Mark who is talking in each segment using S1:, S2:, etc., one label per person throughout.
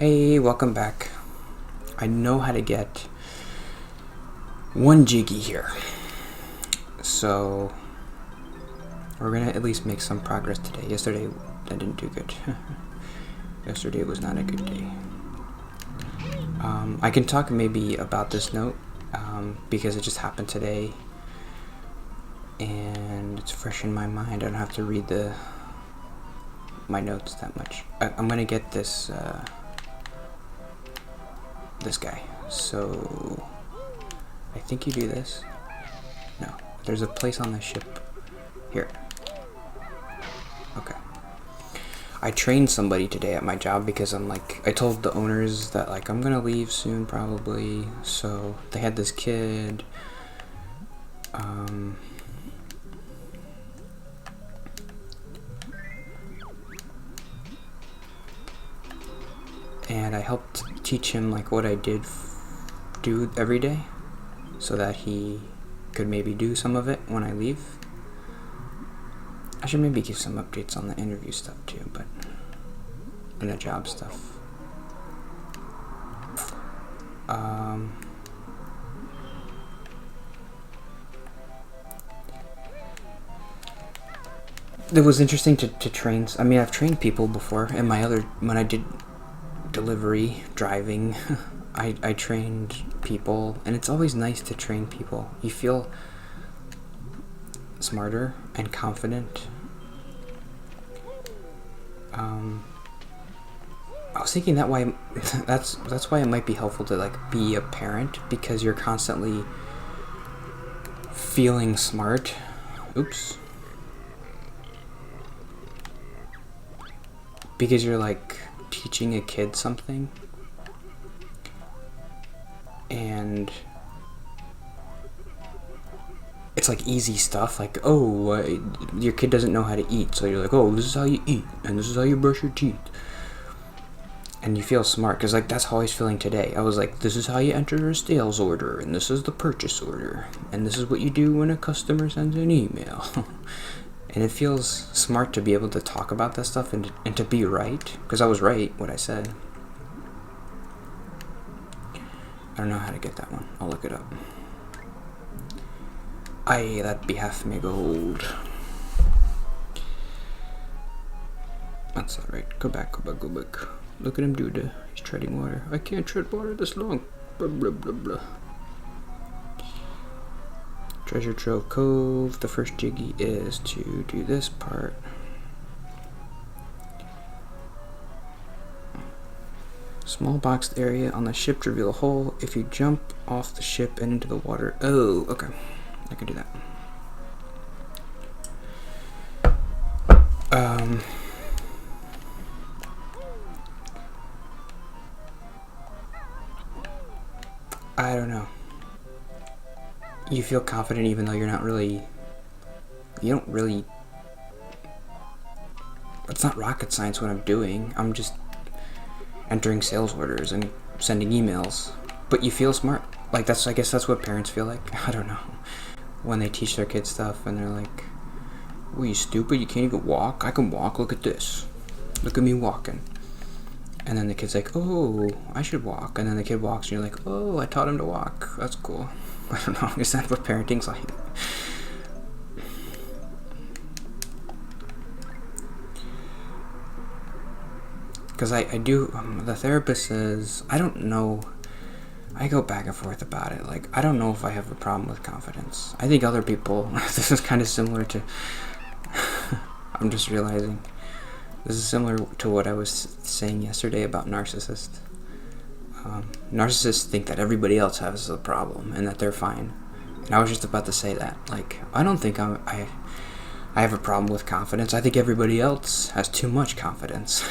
S1: Hey, welcome back. I know how to get one jiggy here. So, we're gonna at least make some progress today. Yesterday, I didn't do good. Yesterday was not a good day. I can talk maybe about this note, because it just happened today. And it's fresh in my mind. I don't have to read my notes that much. I'm gonna get this guy. So I think you do this. No, there's a place on the ship here. Okay. I trained somebody today at my job because I told the owners that I'm gonna leave soon probably. So they had this kid. And I helped teach him what I do every day, so that he could maybe do some of it when I leave. I should maybe give some updates on the interview stuff too, and the job stuff. It was interesting to train. I mean, I've trained people before, and when I did delivery driving, I trained people, and it's always nice to train people. You feel smarter and confident. I was thinking that's why it might be helpful to be a parent, because you're constantly feeling smart. Oops. Because you're teaching a kid something, and it's easy stuff, your kid doesn't know how to eat, so you're oh, this is how you eat, and this is how you brush your teeth, and you feel smart, because that's how I was feeling today. I was this is how you enter a sales order, and this is the purchase order, and this is what you do when a customer sends an email. And it feels smart to be able to talk about that stuff and to be right, because I was right what I said. I don't know how to get that one. I'll look it up. Aye, that behalf me gold. That's not right. Go back. Look at him do he's treading water. I can't tread water this long. Blah, blah, blah, blah. Treasure Trove Cove. The first jiggy is to do this part. Small boxed area on the ship to reveal a hole. If you jump off the ship and into the water. Oh, okay. I can do that. I don't know. You feel confident even though you're not really... You don't really... It's not rocket science what I'm doing. I'm just entering sales orders and sending emails. But you feel smart. I guess that's what parents feel like. I don't know. When they teach their kids stuff and they're like, well, you stupid, you can't even walk? I can walk, look at this. Look at me walking. And then the kid's oh, I should walk. And then the kid walks and you're oh, I taught him to walk. That's cool. I don't know, is that what parenting's like? Because I do, the therapist says, I don't know, I go back and forth about it. I don't know if I have a problem with confidence. I think other people, this is kind of similar to, I'm just realizing, this is similar to what I was saying yesterday about narcissists. Narcissists think that everybody else has a problem and that they're fine. And I was just about to say that. I don't think I have a problem with confidence. I think everybody else has too much confidence.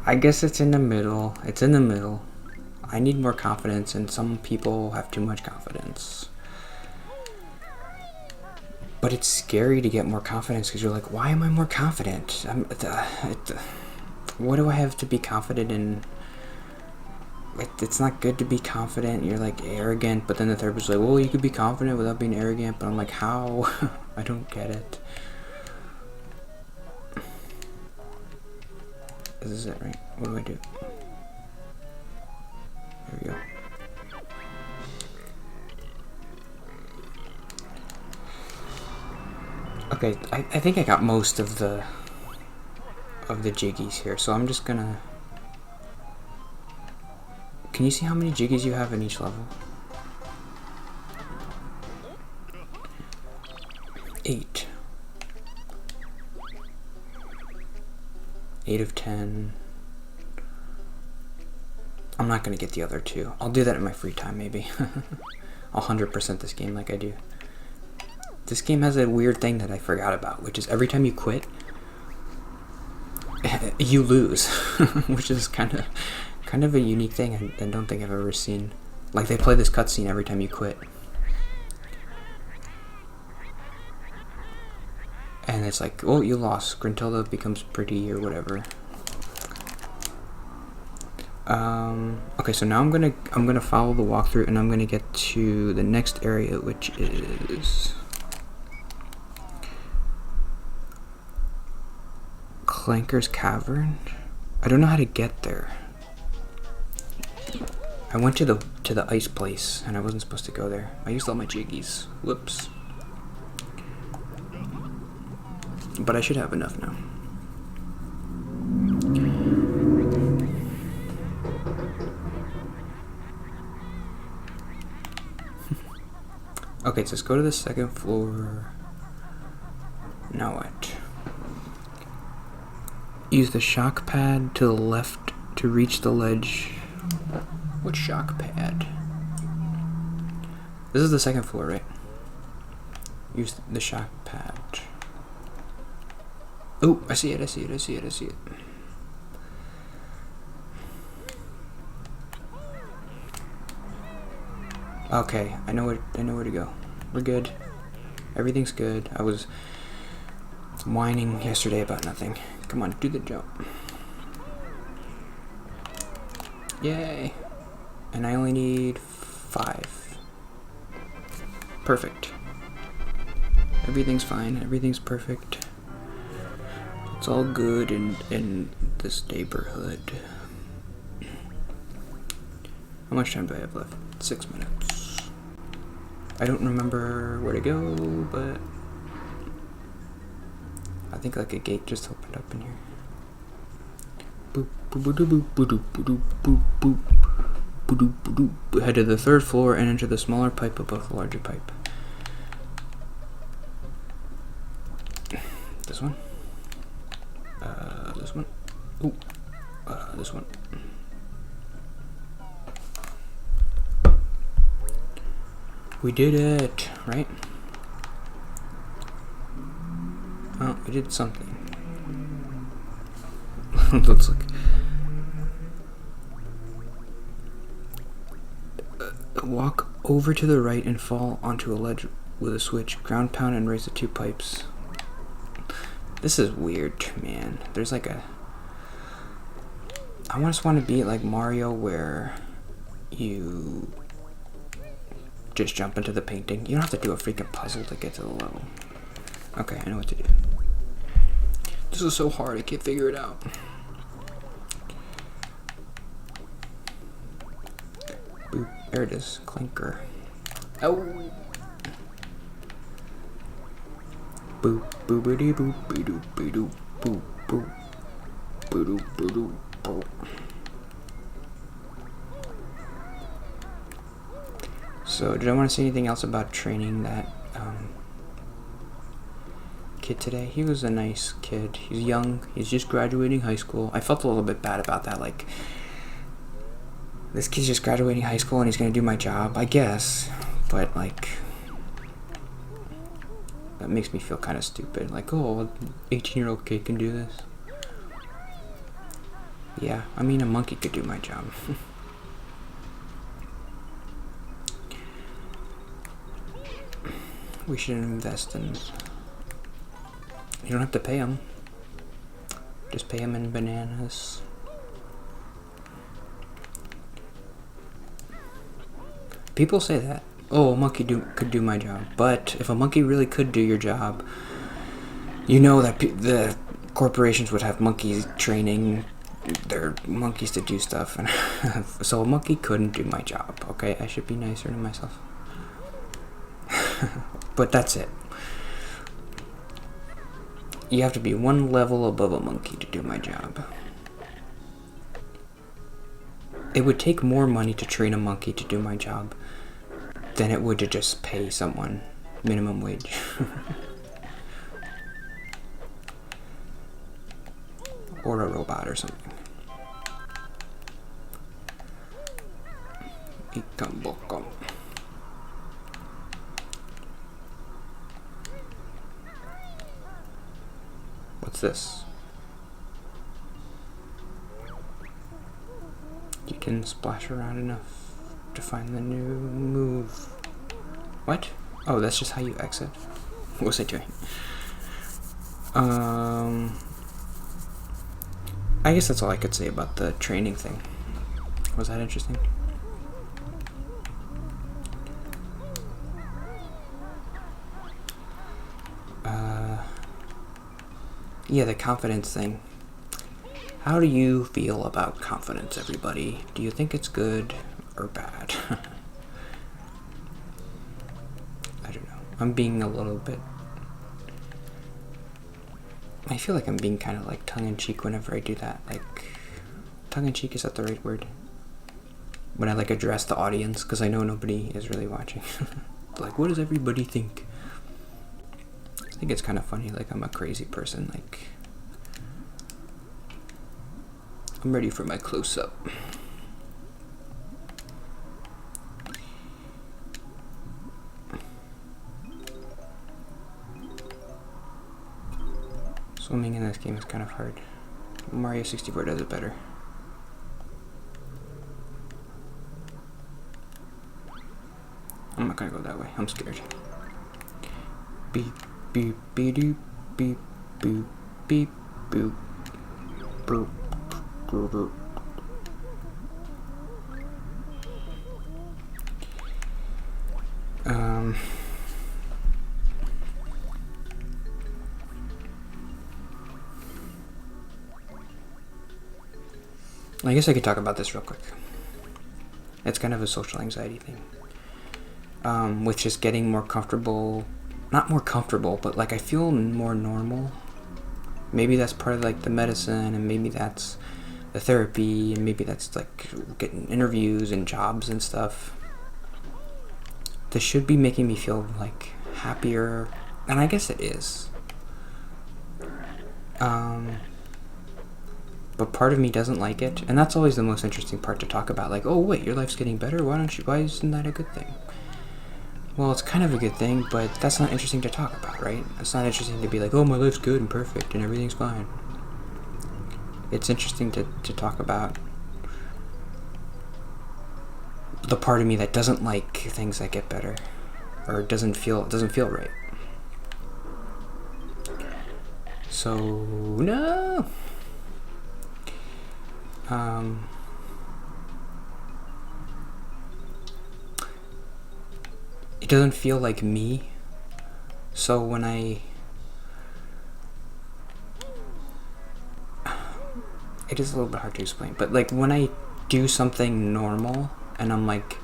S1: I guess it's in the middle. I need more confidence, and some people have too much confidence. But it's scary to get more confidence, because you're why am I more confident? What do I have to be confident in? It's not good to be confident. You're arrogant, but then the therapist's well, you could be confident without being arrogant. But I'm how? I don't get it. This is it, right? What do I do? There we go. Okay, I think I got most of the jiggies here, so I'm just gonna... Can you see how many jiggies you have in each level? 8. 8 of 10. I'm not gonna get the other 2. I'll do that in my free time, maybe. I'll 100% this game like I do. This game has a weird thing that I forgot about, which is every time you quit, you lose, which is kind of a unique thing I don't think I've ever seen. Like, they play this cutscene every time you quit. And it's like, oh, you lost. Gruntilda becomes pretty or whatever. Okay, so now I'm gonna follow the walkthrough, and I'm gonna get to the next area, which is Clanker's Cavern. I don't know how to get there. I went to the ice place, and I wasn't supposed to go there. I used all my jiggies. Whoops. But I should have enough now. Okay, so let's go to the second floor. Now what? Use the shock pad to the left to reach the ledge. What shock pad? This is the second floor, right? Use the shock pad. Oh, I see it, I see it, I see it, I see it. Okay, I know where to go. We're good. Everything's good. I was whining yesterday about nothing. Come on, do the jump. Yay! And I only need 5. Perfect. Everything's fine. Everything's perfect. It's all good in this neighborhood. How much time do I have left? 6 minutes. I don't remember where to go, but I think like a gate just opened up in here. Boop, boop, boop, boop, boop, boop, boop, boop, boop, boop, boop. Head to the 3rd floor and enter the smaller pipe above the larger pipe. This one. This one. Ooh. This one. We did it, right? Oh, we did something. Looks like walk over to the right and fall onto a ledge with a switch. Ground pound and raise the 2 pipes. This is weird, man. There's like a... I just want to be like Mario where you just jump into the painting. You don't have to do a freaking puzzle to get to the level. Okay, I know what to do. This is so hard, I can't figure it out. Boop, there it is, Clanker. Oh! Boop, boopity boop, boop, boop, boop, boop, boop, boop, boop. So, did I want to say anything else about training that kid today? He was a nice kid. He's young. He's just graduating high school. I felt a little bit bad about that. Like, this kid's just graduating high school and he's going to do my job, I guess. But, like, that makes me feel kind of stupid. Like, oh, an 18-year-old kid can do this. Yeah, I mean, a monkey could do my job. We should invest in... You don't have to pay them. Just pay them in bananas. People say that. Oh, a monkey could do my job. But if a monkey really could do your job, you know that the corporations would have monkeys training they're monkeys to do stuff, and so a monkey couldn't do my job. Okay, I should be nicer to myself. But that's it. You have to be one level above a monkey to do my job. It would take more money to train a monkey to do my job than it would to just pay someone minimum wage. Or a robot or something. Ikamboko. What's this? You can splash around enough to find the new move. What? Oh, that's just how you exit. What was I doing? I guess that's all I could say about the training thing. Was that interesting? Yeah, the confidence thing. How do you feel about confidence, everybody? Do you think it's good or bad? I don't know. I'm being a little bit... I feel like I'm being kind of like tongue-in-cheek whenever I do that. Like, tongue-in-cheek, is that the right word? When I like address the audience, because I know nobody is really watching. Like, what does everybody think? I think it's kind of funny, like I'm a crazy person, like... I'm ready for my close-up. Swimming in this game is kind of hard. Mario 64 does it better. I'm not gonna go that way. I'm scared. Beep, beep, beep, doop, beep, boop, beep, boop, boop, boop, boop. I guess I could talk about this real quick. It's kind of a social anxiety thing. With just getting more comfortable, not more comfortable, but like I feel more normal. Maybe that's part of like the medicine, and maybe that's the therapy, and maybe that's like getting interviews and jobs and stuff. This should be making me feel like happier, and I guess it is. But part of me doesn't like it, and that's always the most interesting part to talk about. Like, oh wait, your life's getting better. Why isn't that a good thing? Well, it's kind of a good thing, but that's not interesting to talk about, right? It's not interesting to be like, oh, my life's good and perfect and everything's fine. It's interesting to talk about the part of me that doesn't like things that get better, or doesn't feel right. So no. It doesn't feel like me. So when it is a little bit hard to explain, but like when I do something normal and I'm like,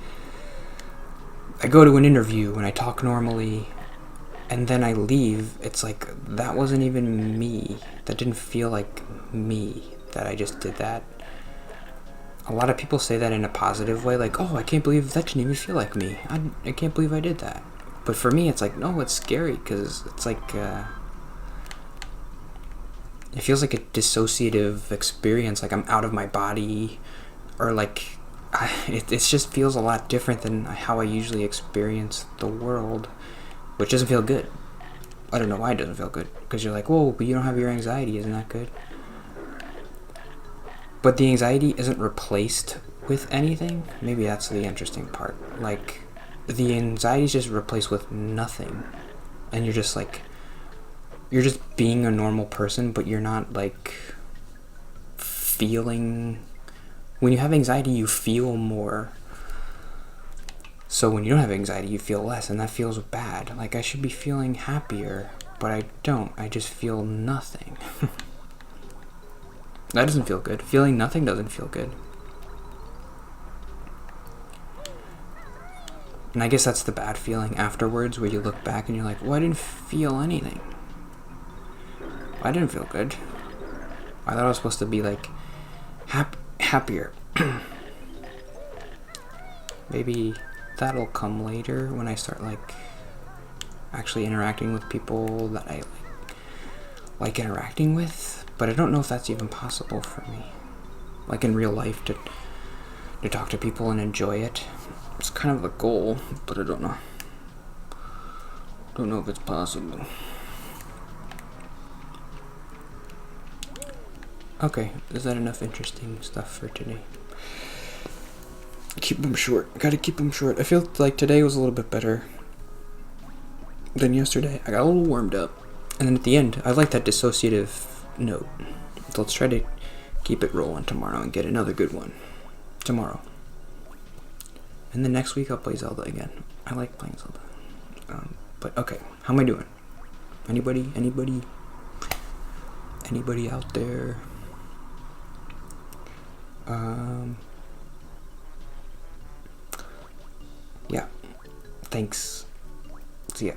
S1: I go to an interview and I talk normally and then I leave, it's like, that wasn't even me. That didn't feel like me, that I just did that. A lot of people say that in a positive way, like, oh, I can't believe that didn't even feel like me. I can't believe I did that. But for me, it's like, no, it's scary, because it's like, it feels like a dissociative experience, like I'm out of my body, or like, it just feels a lot different than how I usually experience the world, which doesn't feel good. I don't know why it doesn't feel good, because you're like, whoa, but you don't have your anxiety, isn't that good? But the anxiety isn't replaced with anything. Maybe that's the interesting part. Like, the anxiety is just replaced with nothing. And you're just like, you're just being a normal person, but you're not like feeling. When you have anxiety, you feel more. So when you don't have anxiety, you feel less, and that feels bad. Like, I should be feeling happier, but I don't. I just feel nothing. That doesn't feel good. Feeling nothing doesn't feel good. And I guess that's the bad feeling afterwards, where you look back and you're like, well, I didn't feel anything. I didn't feel good. I thought I was supposed to be like happier. Maybe that'll come later when I start like actually interacting with people that I like interacting with. But I don't know if that's even possible for me. Like in real life, to talk to people and enjoy it. It's kind of the goal, but I don't know. Don't know if it's possible. Okay, is that enough interesting stuff for today? Keep them short. I gotta keep them short. I feel like today was a little bit better than yesterday. I got a little warmed up. And then at the end, I like that dissociative note. So let's try to keep it rolling tomorrow and get another good one tomorrow. And then next week I'll play Zelda again. I like playing Zelda. But okay, how am I doing? Anybody out there? Yeah. Thanks. See ya.